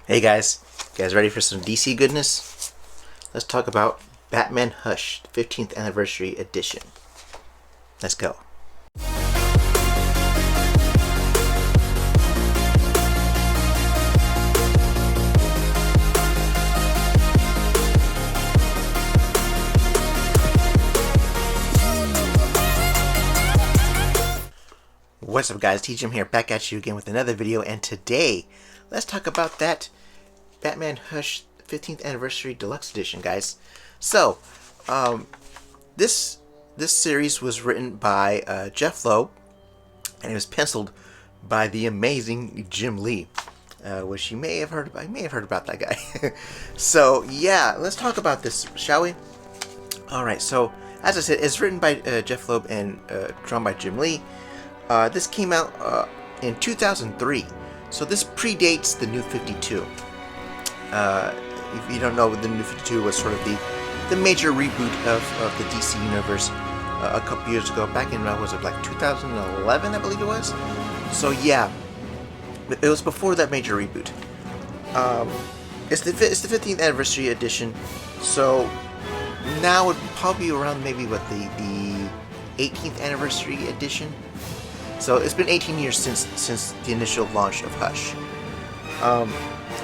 Hey guys, ready for some DC goodness? Let's talk about Batman Hush, 15th Anniversary Edition. Let's go. What's up guys, T-Jim here, back at you again with another video, and today, let's talk about that Batman Hush 15th Anniversary Deluxe Edition, guys. So, this series was written by Jeph Lobe, and it was penciled by the amazing Jim Lee, which you may have heard about. You may have heard about that guy. So, yeah, let's talk about this, shall we? Alright, so, as I said, it's written by Jeph Lobe and drawn by Jim Lee. This came out in 2003, so this predates the New 52. If you don't know, the New 52 was sort of the major reboot of the DC universe a couple years ago, back in, was it like 2011, I believe it was? So yeah, it was before that major reboot. It's the 15th Anniversary Edition, so now it would probably be around maybe, what, the 18th Anniversary Edition? So it's been 18 years since the initial launch of Hush.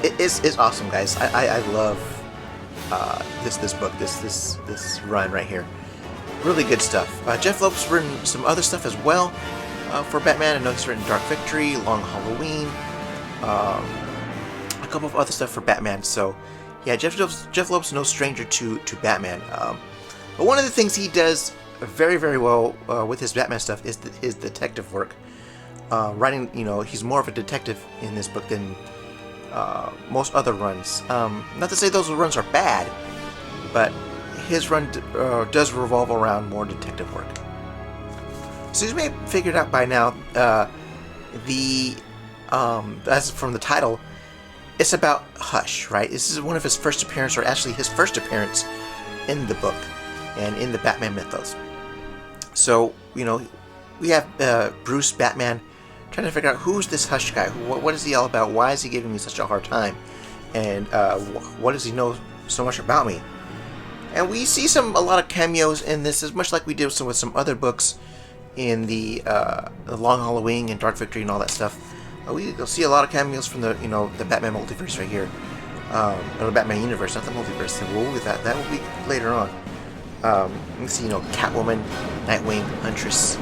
It's awesome, guys. I love this book, this run right here. Really good stuff. Jeph Lobe's written some other stuff as well for Batman. I know he's written Dark Victory, Long Halloween, a couple of other stuff for Batman. So yeah, Jeph Lobe's no stranger to Batman. But one of the things he does very, very well with his Batman stuff is his detective work. Writing, he's more of a detective in this book than most other runs. Not to say those runs are bad, but his run does revolve around more detective work. So you may have figured out by now, as from the title, it's about Hush, right? This is one of his first appearances, or actually his first appearance in the book and in the Batman mythos. So, we have Bruce Batman trying to figure out who's this Hush guy, what is he all about, why is he giving me such a hard time, and what does he know so much about me? And we see a lot of cameos in this, as much like we did with some other books in the Long Halloween and Dark Victory and all that stuff. We'll see a lot of cameos from the Batman multiverse right here, or the Batman universe, not the multiverse. And we'll that will be later on. You can see, Catwoman, Nightwing, Huntress,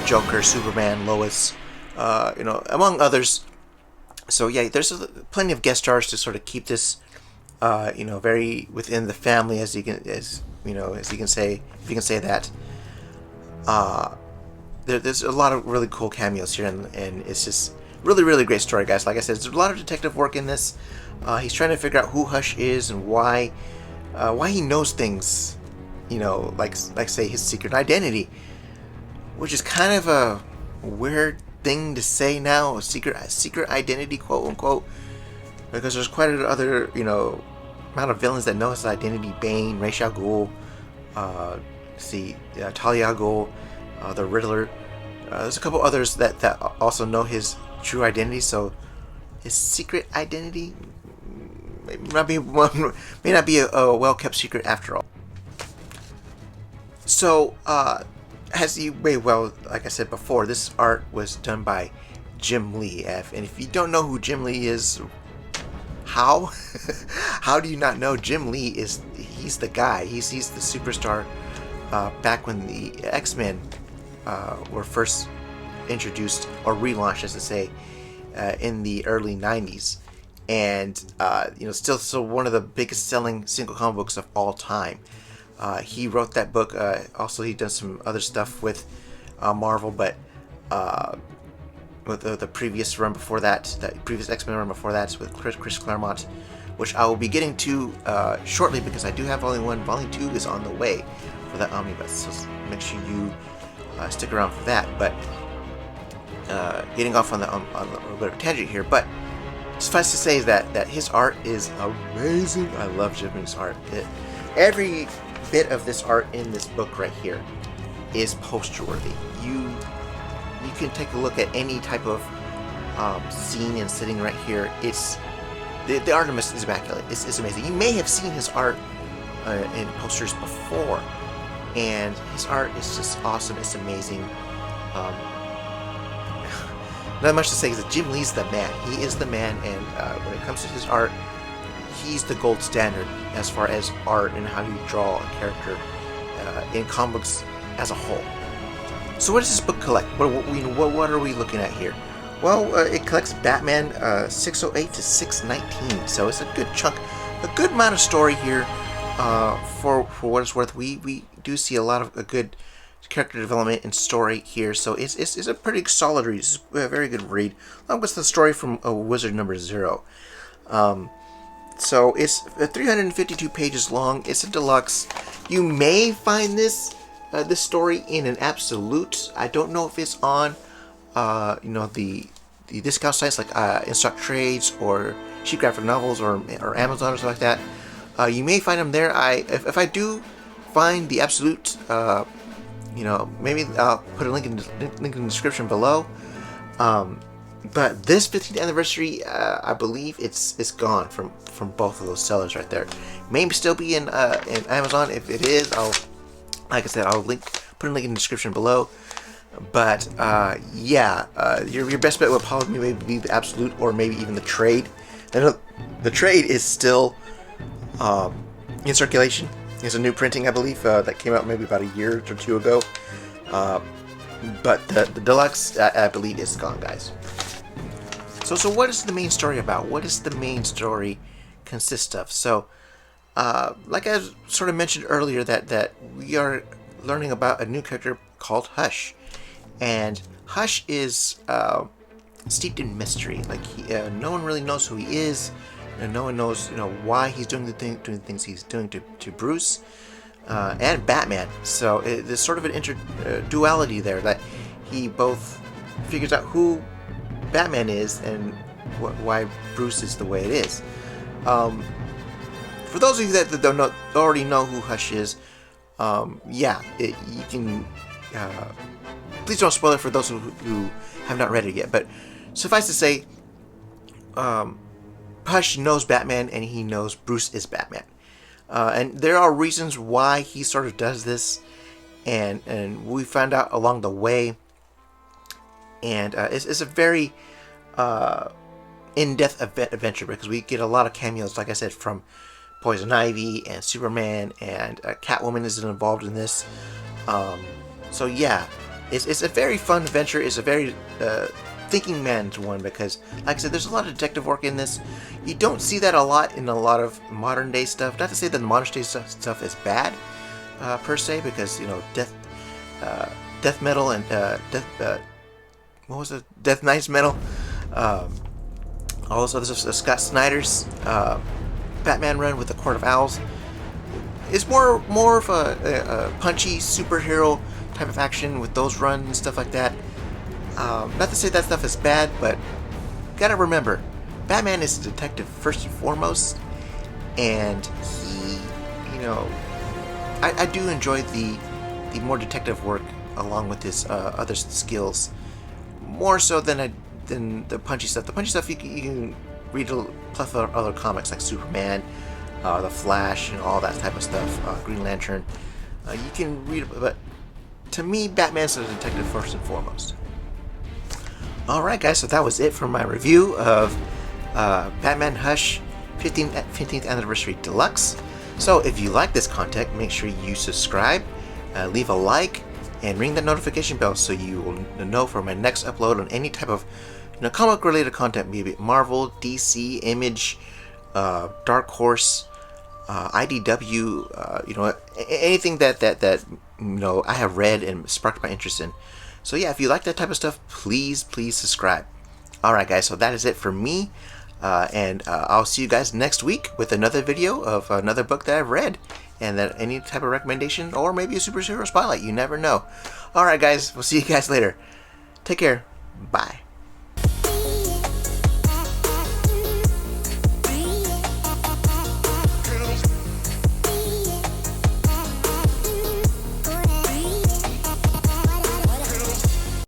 Joker, Superman, Lois, among others. So yeah, there's plenty of guest stars to sort of keep this, very within the family, as you can say, if you can say that. There's a lot of really cool cameos here, and it's just really, really great story, guys. Like I said, there's a lot of detective work in this. He's trying to figure out who Hush is and why he knows things. Like say his secret identity, which is kind of a weird thing to say now, a secret identity, quote unquote, because there's quite another amount of villains that know his identity: Bane, Ra's al Ghul, Talia al Ghul, the Riddler. There's a couple others that also know his true identity. So his secret identity may not be a well-kept secret after all. So, as you may well, like I said before, this art was done by Jim Lee. And if you don't know who Jim Lee is, how? How do you not know? Jim Lee he's the guy. He's the superstar back when the X-Men were first introduced, or relaunched, as I say, in the early 90s. And, still one of the biggest selling single comic books of all time. He wrote that book. Also, he done some other stuff with Marvel, but with the previous run before that, the previous X-Men run before that, with Chris Claremont, which I will be getting to shortly, because I do have Volume 1. Volume 2 is on the way for that omnibus, so make sure you stick around for that. But getting off on a little bit of a tangent here, but suffice to say that his art is amazing. I love Jim Lee's art. Every bit of this art in this book right here is poster worthy. You can take a look at any type of scene and sitting right here. It's The art is immaculate. It's amazing. You may have seen his art in posters before, and his art is just awesome. It's amazing. Not much to say because Jim Lee's the man. He is the man, and when it comes to his art, he's the gold standard as far as art and how you draw a character in comic books as a whole. So what does this book collect? What are we looking at here? Well, it collects Batman 608 to 619, so it's a good chunk, a good amount of story here. For what it's worth, we do see a lot of a good character development and story here, so it's a pretty solid read. It's a very good read, along with the story from Wizard number 0. So it's 352 pages long. It's a deluxe. You may find this story in an absolute. I don't know if it's on the discount sites like In Stock Trades or Cheap Graphic Novels or Amazon or something like that. You may find them there. If I do find the absolute, maybe I'll put a link in the description below. But this 15th anniversary, I believe it's gone from both of those sellers right there. May still be in Amazon. If it is, like I said, I'll put a link in the description below. But your best bet would probably maybe be the absolute or maybe even the trade. I know the trade is still in circulation. It's a new printing, I believe, that came out maybe about a year or two ago. But the deluxe, I believe, is gone, guys. So what is the main story about? What does the main story consist of? So, like I sort of mentioned earlier, that we are learning about a new character called Hush, and Hush is steeped in mystery. Like no one really knows who he is, and no one knows why he's doing the things he's doing to Bruce and Batman. So there's sort of an duality there, that he both figures out who Batman is and why Bruce is the way it is. For those of you that already know who Hush is, you can. Please don't spoil it for those who have not read it yet. But suffice to say, Hush knows Batman and he knows Bruce is Batman. And there are reasons why he sort of does this, and we find out along the way. And it's a very in-depth adventure, because we get a lot of cameos, like I said, from Poison Ivy and Superman, and Catwoman is involved in this. So yeah, it's a very fun adventure. It's a very thinking man's one, because, like I said, there's a lot of detective work in this. You don't see that a lot in a lot of modern day stuff. Not to say that the modern day stuff is bad per se, because death metal and Death Knight's metal. Also, there's Scott Snyder's Batman run with the Court of Owls. It's more of a punchy superhero type of action with those runs and stuff like that. Not to say that stuff is bad, but gotta remember, Batman is a detective first and foremost, and he, I do enjoy the more detective work along with his other skills, more so than the punchy stuff. The punchy stuff you can read a plethora of other comics like Superman, The Flash, and all that type of stuff. Green Lantern. You can read, but to me, Batman's a detective first and foremost. Alright guys, so that was it for my review of Batman Hush 15th Anniversary Deluxe. So if you like this content, make sure you subscribe, leave a like, and ring that notification bell so you will know for my next upload on any type of comic related content, be it Marvel, DC, Image, Dark Horse, IDW, anything that I have read and sparked my interest in. So yeah, if you like that type of stuff, please subscribe. Alright guys, so that is it for me, and I'll see you guys next week with another video of another book that I've read, and then any type of recommendation, or maybe a superhero spotlight, you never know. Alright guys, we'll see you guys later. Take care. Bye.